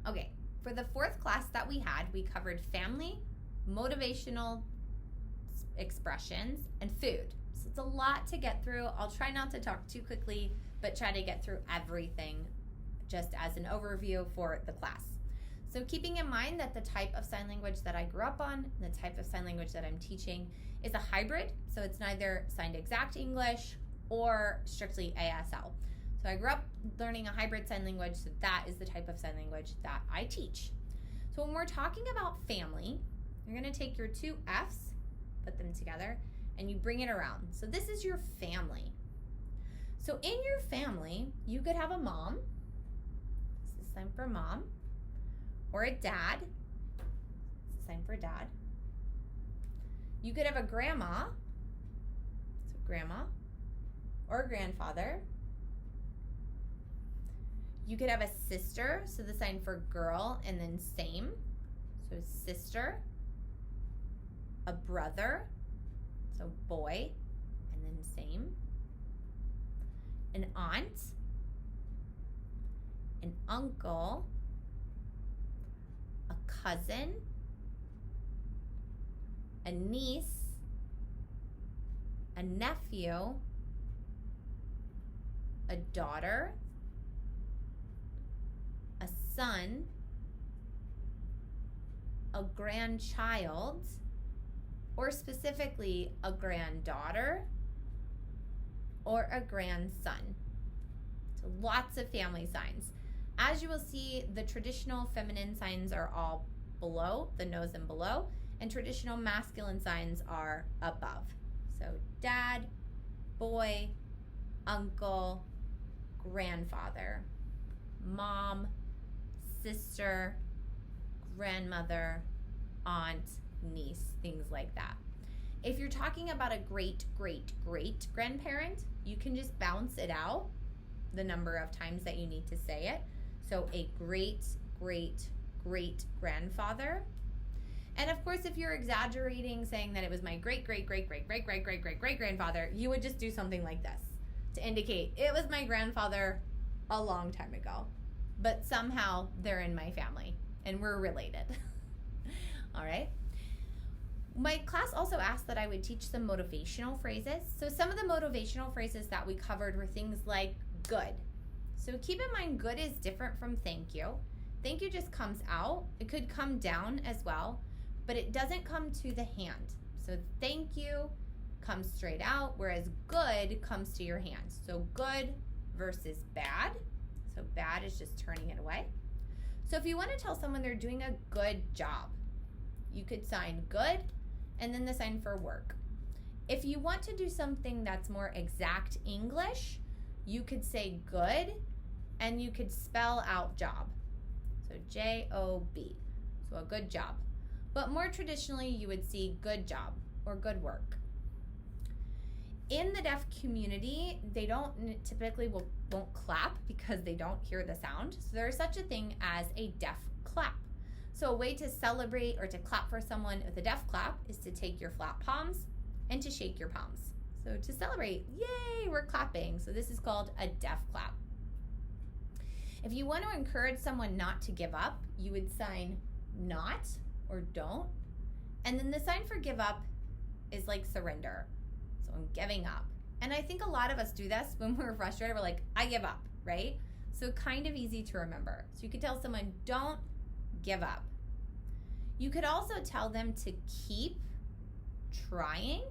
Okay, for the fourth class that we had, we covered family, motivational expressions, and food. So it's a lot to get through. I'll try not to talk too quickly, but try to get through everything just as an overview for the class. So keeping in mind that the type of sign language that I grew up on, the type of sign language that I'm teaching is a hybrid. So it's neither signed exact English or strictly ASL. So I grew up learning a hybrid sign language, so that is the type of sign language that I teach. So when we're talking about family, you're going to take your two F's, put them together, and you bring it around. So this is your family. So in your family, you could have a mom. This is sign for mom. Or a dad. This is sign for dad. You could have a grandma. So grandma. Or a grandfather. You could have a sister. So the sign for girl and then same. So sister. A brother. So boy and then same. An aunt. An uncle. A cousin, a niece, a nephew, a daughter, a son, a grandchild, or specifically a granddaughter, or a grandson. So lots of family signs. As you will see, the traditional feminine signs are all below, the nose and below, and traditional masculine signs are above. So dad, boy, uncle, grandfather, mom, sister, grandmother, aunt, niece, things like that. If you're talking about a great grandparent, you can just bounce it out, the number of times that you need to say it. So a great grandfather. And of course, if you're exaggerating, saying that it was my great grandfather, you would just do something like this to indicate it was my grandfather a long time ago. But somehow they're in my family and we're related. All right. My class also asked that I would teach some motivational phrases. So some of the motivational phrases that we covered were things like good. So keep in mind, good is different from thank you. Thank you just comes out. It could come down as well, but it doesn't come to the hand. So thank you comes straight out, whereas good comes to your hand. So good versus bad. So bad is just turning it away. So if you want to tell someone they're doing a good job, you could sign good and then the sign for work. If you want to do something that's more exact English, you could say good and you could spell out job. So J-O-B. So a good job. But more traditionally, you would see good job or good work. In the deaf community, they don't typically won't clap because they don't hear the sound. So there's such a thing as a deaf clap. So a way to celebrate or to clap for someone with a deaf clap is to take your flat palms and to shake your palms. So to celebrate, yay, we're clapping. So this is called a deaf clap. If you want to encourage someone not to give up, you would sign not or don't. And then the sign for give up is like surrender. So I'm giving up. And I think a lot of us do this when we're frustrated. We're like, I give up, right? So kind of easy to remember. So you could tell someone, don't give up. You could also tell them to keep trying.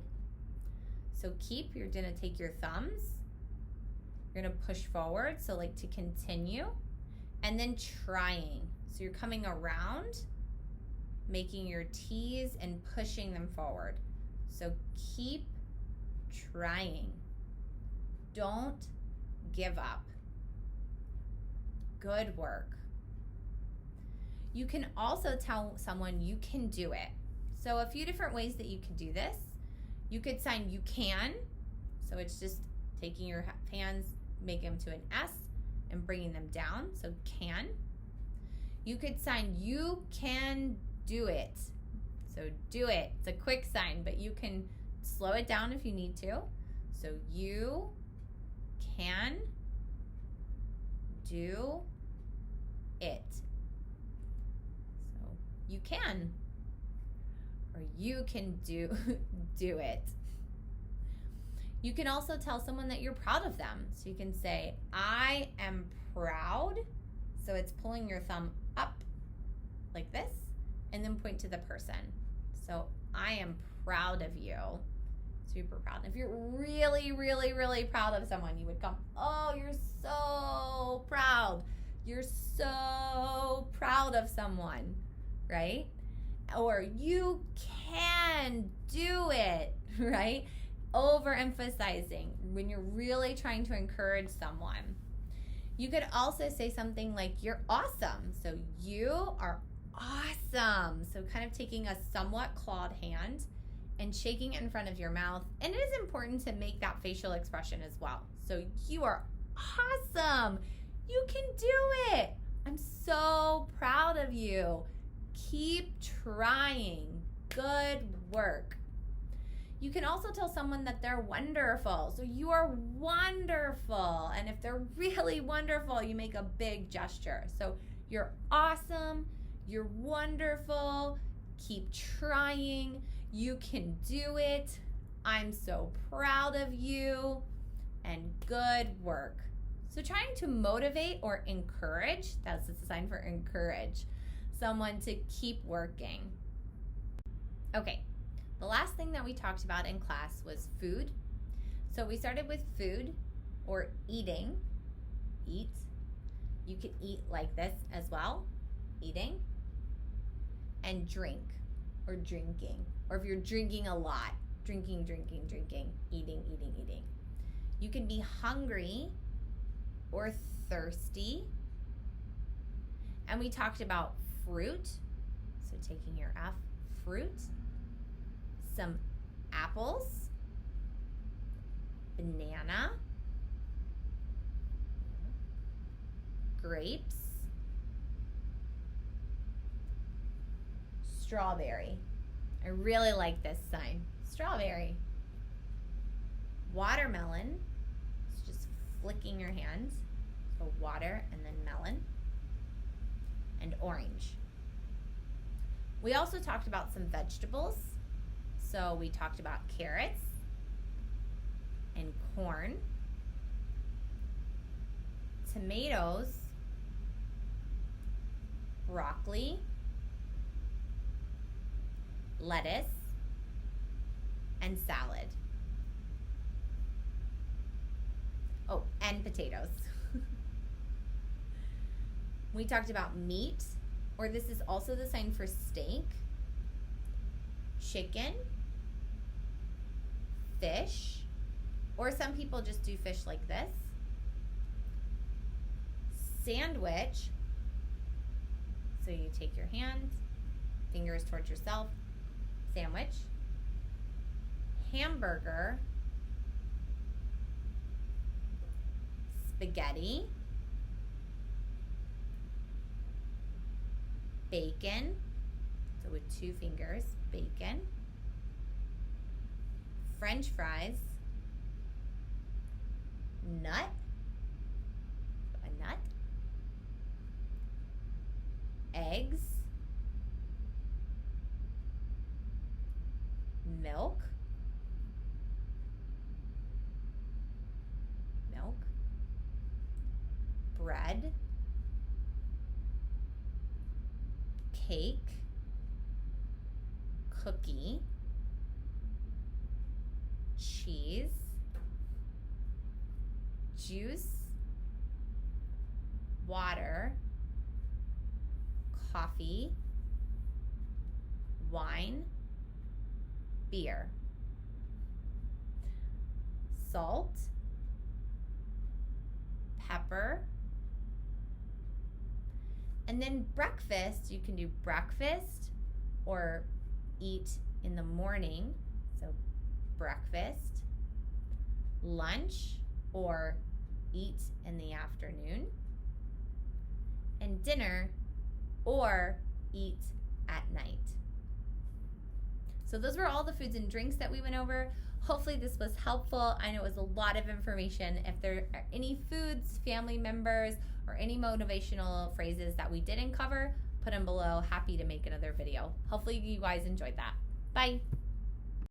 So keep, you're going to take your thumbs. You're going to push forward, so like to continue. And then trying. So you're coming around, making your T's and pushing them forward. So keep trying. Don't give up. Good work. You can also tell someone you can do it. So a few different ways that you could do this. You could sign you can. So it's just taking your hands, making them to an S and bringing them down. So can. You could sign you can do it. So do it. It's a quick sign, but you can slow it down if you need to. So you can do it. you can. Or you can do it. You can also tell someone that you're proud of them. So you can say, I am proud. So it's pulling your thumb up like this and then point to the person. So I am proud of you. Super proud. If you're really, really, really proud of someone, you would come, oh, you're so proud. You're so proud of someone, right? Or you can do it, right? Overemphasizing when you're really trying to encourage someone. You could also say something like, you're awesome. So you are awesome. So kind of taking a somewhat clawed hand and shaking it in front of your mouth. And it is important to make that facial expression as well. So you are awesome. You can do it. I'm so proud of you. Keep trying. Good work. You can also tell someone that they're wonderful. So you are wonderful. And if they're really wonderful, you make a big gesture. So you're awesome. You're wonderful. Keep trying. You can do it. I'm so proud of you. And good work. So trying to motivate or encourage, that's a sign for encourage, someone to keep working. Okay, the last thing that we talked about in class was food. So we started with food or eating. Eat. You can eat like this as well, eating. And drink or drinking. Or if you're drinking a lot, drinking, eating. You can be hungry or thirsty. And we talked about fruit. So taking your F, fruit. Some apples. Banana. Grapes. Strawberry. I really like this sign. Strawberry. Watermelon. It's just flicking your hands. So water and then melon. And orange. We also talked about some vegetables. So we talked about carrots and corn, tomatoes, broccoli, lettuce, and salad. Oh, and potatoes. We talked about meat, or this is also the sign for steak, chicken, fish, or some people just do fish like this, sandwich, so you take your hands, fingers towards yourself, sandwich, hamburger, spaghetti, bacon, so with 2 fingers, bacon, French fries, nut, a nut, eggs, milk, bread, cake, cookie, cheese, juice, water, coffee, wine, beer, salt, pepper, and then breakfast. You can do breakfast or eat in the morning, so breakfast, lunch, or eat in the afternoon, and dinner or eat at night. So those were all the foods and drinks that we went over. Hopefully this was helpful. I know it was a lot of information. If there are any foods, family members, or any motivational phrases that we didn't cover, put them below. Happy to make another video. Hopefully you guys enjoyed that. Bye.